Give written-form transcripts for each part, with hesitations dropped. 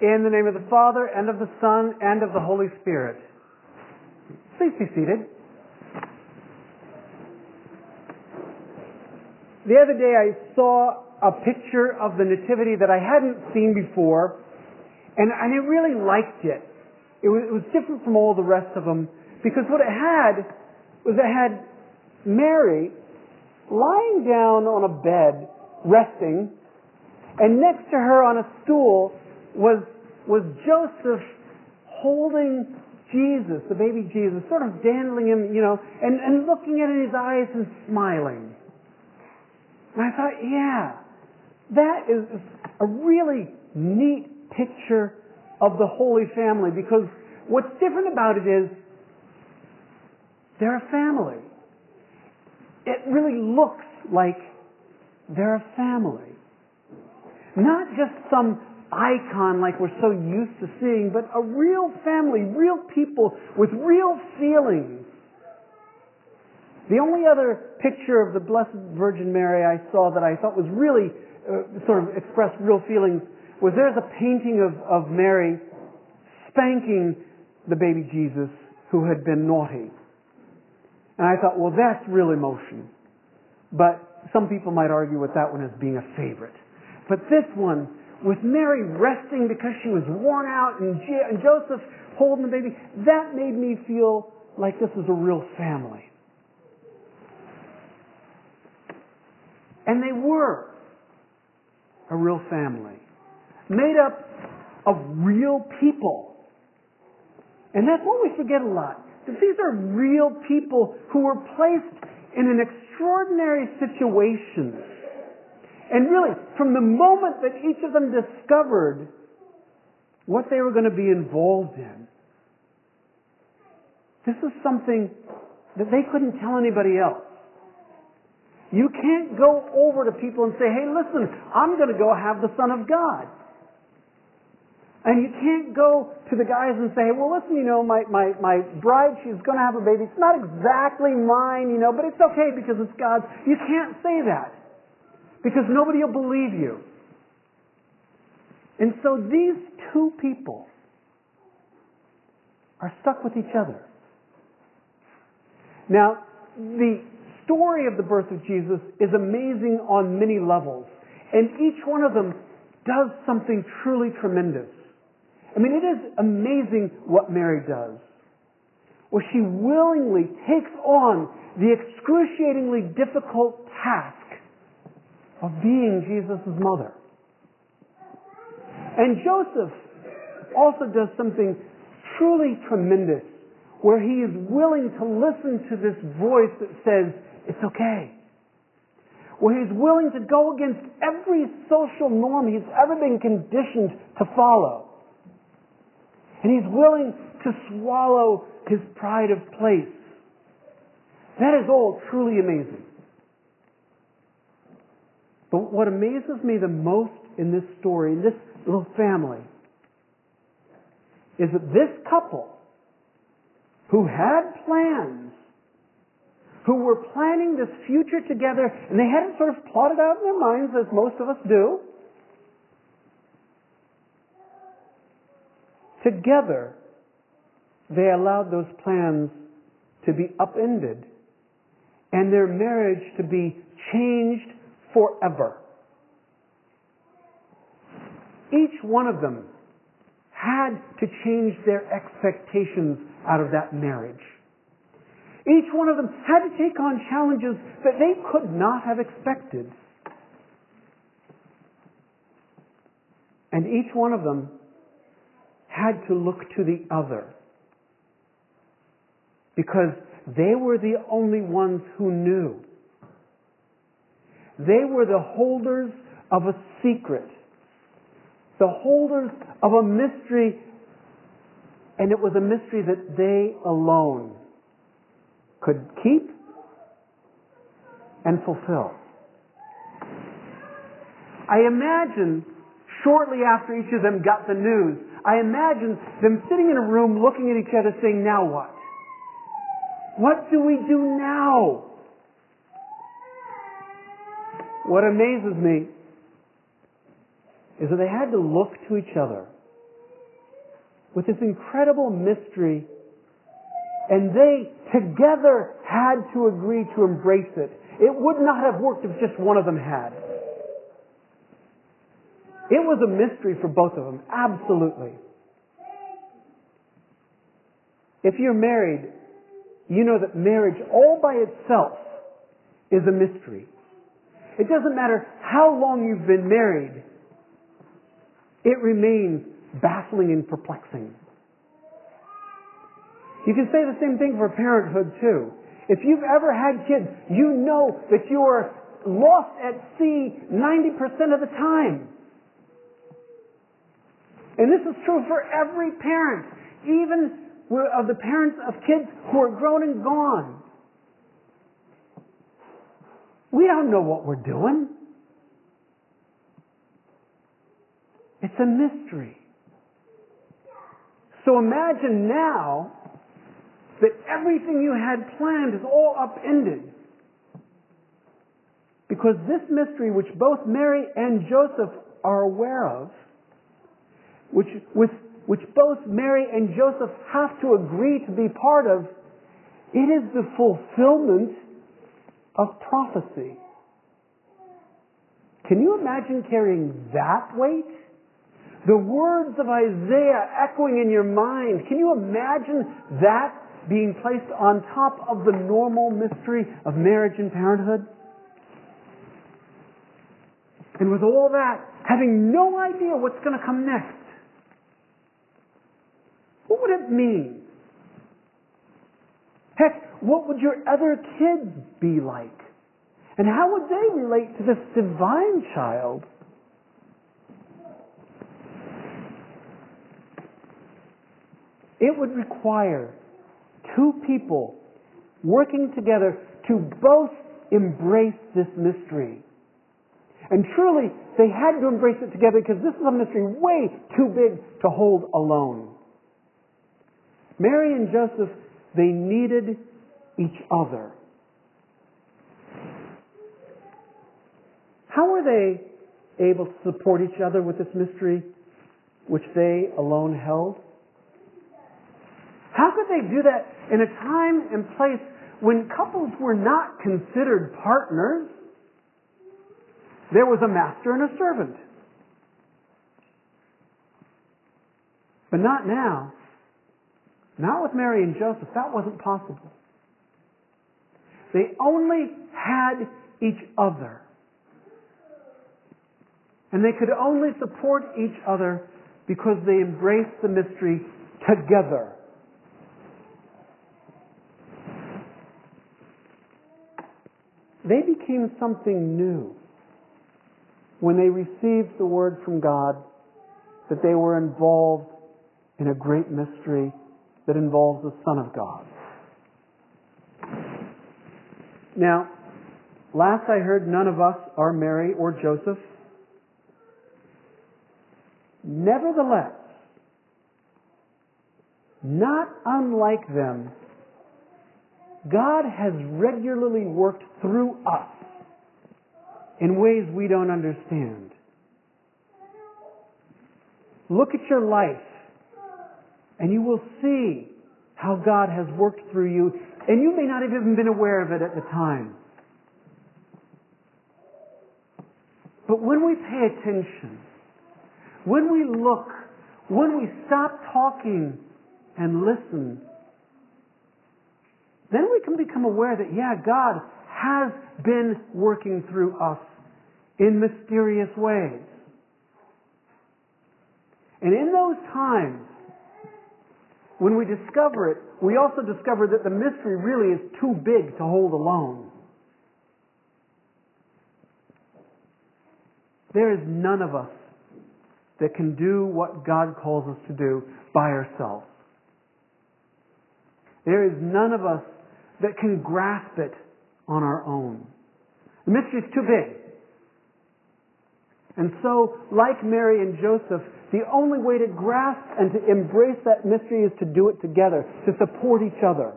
In the name of the Father, and of the Son, and of the Holy Spirit. Please be seated. The other day I saw a picture of the Nativity that I hadn't seen before, and I really liked it. It was different from all the rest of them, because what it had Mary lying down on a bed, resting, and next to her on a stool was Joseph holding Jesus, the baby Jesus, sort of dandling him, and looking at his eyes and smiling. And I thought, yeah, that is a really neat picture of the Holy Family, because what's different about it is they're a family. It really looks like they're a family. Not just some icon like we're so used to seeing, but a real family, real people with real feelings. The only other picture of the Blessed Virgin Mary I saw that I thought was really sort of expressed real feelings was there's a painting of Mary spanking the baby Jesus who had been naughty. And I thought, well, that's real emotion. But some people might argue with that one as being a favorite. But this one, with Mary resting because she was worn out and Joseph holding the baby, that made me feel like this was a real family. And they were a real family, made up of real people. And that's what we forget a lot. That these are real people who were placed in an extraordinary situation. And really, from the moment that each of them discovered what they were going to be involved in, this is something that they couldn't tell anybody else. You can't go over to people and say, hey, listen, I'm going to go have the Son of God. And you can't go to the guys and say, well, listen, my bride, she's going to have a baby. It's not exactly mine, but it's okay because it's God's. You can't say that because nobody will believe you. And so these two people are stuck with each other. Now, the story of the birth of Jesus is amazing on many levels. And each one of them does something truly tremendous. I mean, it is amazing what Mary does. Well, she willingly takes on the excruciatingly difficult task of being Jesus' mother. And Joseph also does something truly tremendous, where he is willing to listen to this voice that says, it's okay. Where he's willing to go against every social norm he's ever been conditioned to follow. And he's willing to swallow his pride of place. That is all truly amazing. But what amazes me the most in this story, in this little family, is that this couple, who had plans, who were planning this future together, and they had it sort of plotted out in their minds, as most of us do, together, they allowed those plans to be upended and their marriage to be changed forever. Each one of them had to change their expectations out of that marriage. Each one of them had to take on challenges that they could not have expected. And each one of them had to look to the other, because they were the only ones who knew. They were the holders of a secret, the holders of a mystery, and it was a mystery that they alone could keep and fulfill. I imagine shortly after each of them got the news, I imagine them sitting in a room looking at each other saying, now what? What do we do now? What amazes me is that they had to look to each other with this incredible mystery, and they together had to agree to embrace it. It would not have worked if just one of them had. It was a mystery for both of them, absolutely. If you're married, you know that marriage all by itself is a mystery. It doesn't matter how long you've been married, it remains baffling and perplexing. You can say the same thing for parenthood too. If you've ever had kids, you know that you are lost at sea 90% of the time. And this is true for every parent, even of the parents of kids who are grown and gone. We don't know what we're doing. It's a mystery. So imagine now that everything you had planned is all upended. Because this mystery, which both Mary and Joseph are aware of, which both Mary and Joseph have to agree to be part of, it is the fulfillment of prophecy. Can you imagine carrying that weight? The words of Isaiah echoing in your mind. Can you imagine that being placed on top of the normal mystery of marriage and parenthood? And with all that, having no idea what's going to come next. What would it mean? Heck, what would your other kids be like? And how would they relate to this divine child? It would require two people working together to both embrace this mystery. And truly, they had to embrace it together because this is a mystery way too big to hold alone. Mary and Joseph, they needed each other. How were they able to support each other with this mystery which they alone held? How could they do that in a time and place when couples were not considered partners? There was a master and a servant. But not now. Not with Mary and Joseph. That wasn't possible. They only had each other. And they could only support each other because they embraced the mystery together. They became something new when they received the word from God that they were involved in a great mystery that involves the Son of God. Now, last I heard, none of us are Mary or Joseph. Nevertheless, not unlike them, God has regularly worked through us in ways we don't understand. Look at your life, and you will see how God has worked through you, and you may not have even been aware of it at the time. But when we pay attention, when we look, when we stop talking and listen, then we can become aware that, yeah, God has been working through us in mysterious ways. And in those times, when we discover it, we also discover that the mystery really is too big to hold alone. There is none of us that can do what God calls us to do by ourselves. There is none of us that can grasp it on our own. The mystery is too big. And so, like Mary and Joseph, the only way to grasp and to embrace that mystery is to do it together, to support each other.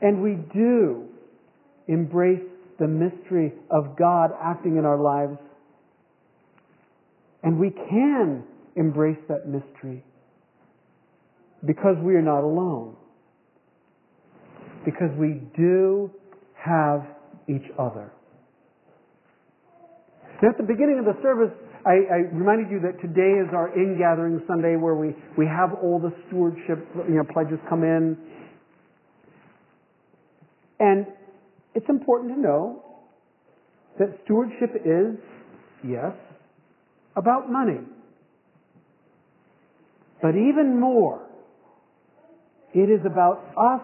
And we do embrace the mystery of God acting in our lives And we can embrace that mystery because we are not alone. Because we do have each other. Now, at the beginning of the service, I reminded you that today is our in-gathering Sunday where we have all the stewardship pledges come in. And it's important to know that stewardship is, yes, about money. But even more, it is about us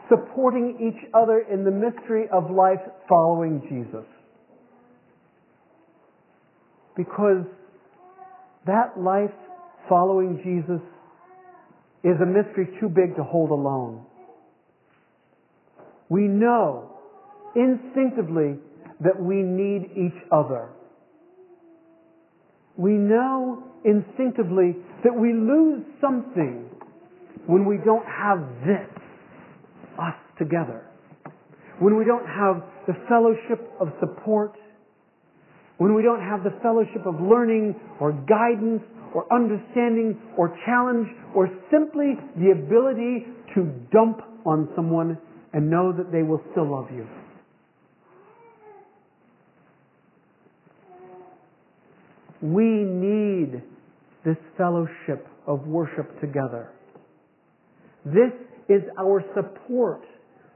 supporting each other in the mystery of life following Jesus. Because that life following Jesus is a mystery too big to hold alone. We know instinctively that we need each other. We know instinctively that we lose something when we don't have this, us together. When we don't have the fellowship of support, when we don't have the fellowship of learning or guidance or understanding or challenge or simply the ability to dump on someone and know that they will still love you. We need this fellowship of worship together. This is our support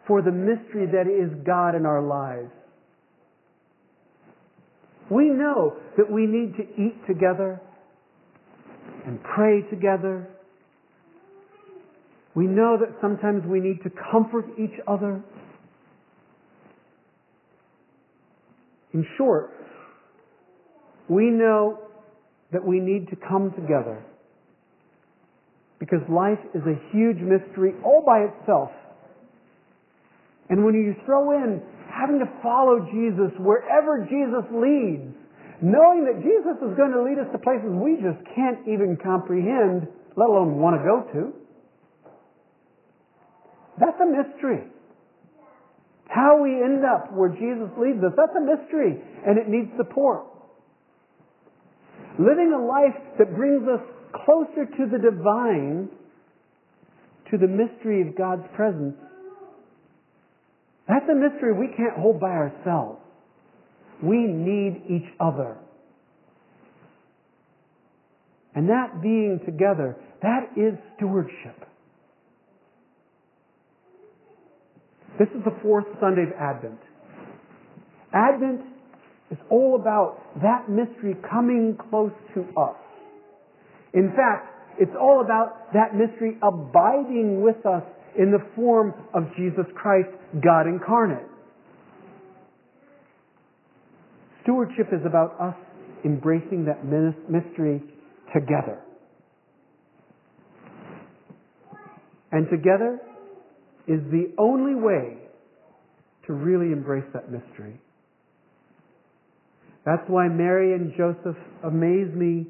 for the mystery that is God in our lives. We know that we need to eat together and pray together. We know that sometimes we need to comfort each other. In short, we know that we need to come together because life is a huge mystery all by itself. And when you throw in having to follow Jesus wherever Jesus leads, knowing that Jesus is going to lead us to places we just can't even comprehend, let alone want to go to, that's a mystery. How we end up where Jesus leads us, that's a mystery, and it needs support. Living a life that brings us closer to the divine, to the mystery of God's presence, that's a mystery we can't hold by ourselves. We need each other. And that being together, that is stewardship. This is the fourth Sunday of Advent. Advent is all about that mystery coming close to us. In fact, it's all about that mystery abiding with us in the form of Jesus Christ, God incarnate. Stewardship is about us embracing that mystery together. And together is the only way to really embrace that mystery. That's why Mary and Joseph amaze me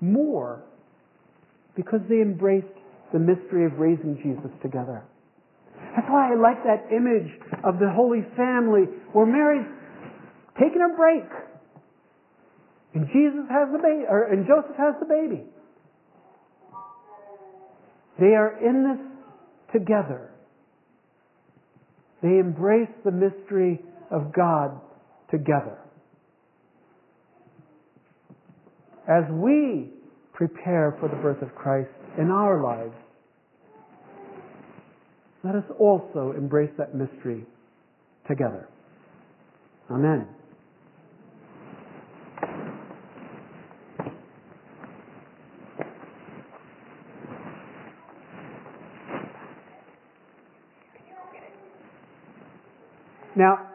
more, because they embraced the mystery of raising Jesus together. That's why I like that image of the Holy Family where Mary's taking a break and Jesus has the baby, and Joseph has the baby. They are in this together. They embrace the mystery of God together. As we prepare for the birth of Christ in our lives, let us also embrace that mystery together. Amen. Now,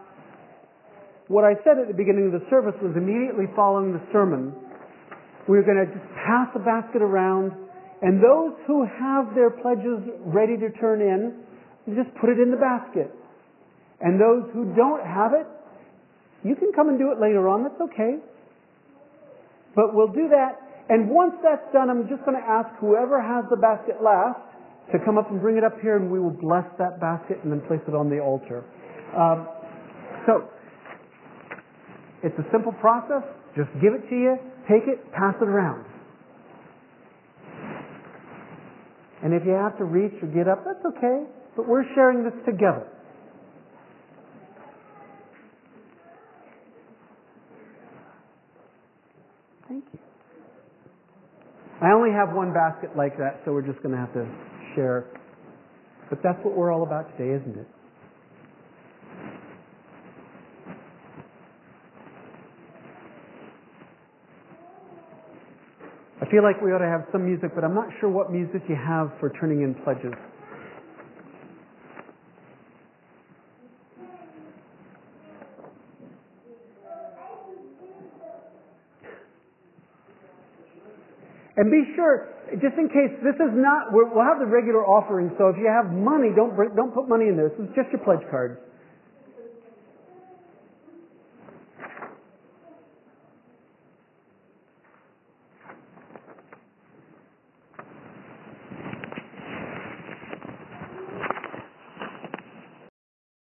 what I said at the beginning of the service was immediately following the sermon, we're going to just pass a basket around, and those who have their pledges ready to turn in, just put it in the basket. And those who don't have it, you can come and do it later on, that's okay. But we'll do that, and once that's done, I'm just going to ask whoever has the basket last to come up and bring it up here, and we will bless that basket and then place it on the altar. So, It's a simple process. Just give it to you, take it, pass it around. And if you have to reach or get up, that's okay. But we're sharing this together. Thank you. I only have one basket like that, so we're just going to have to share. But that's what we're all about today, isn't it? I feel like we ought to have some music, but I'm not sure what music you have for turning in pledges. And be sure, just in case, this is not, we'll have the regular offering, so if you have money, don't put money in there. This is just your pledge cards.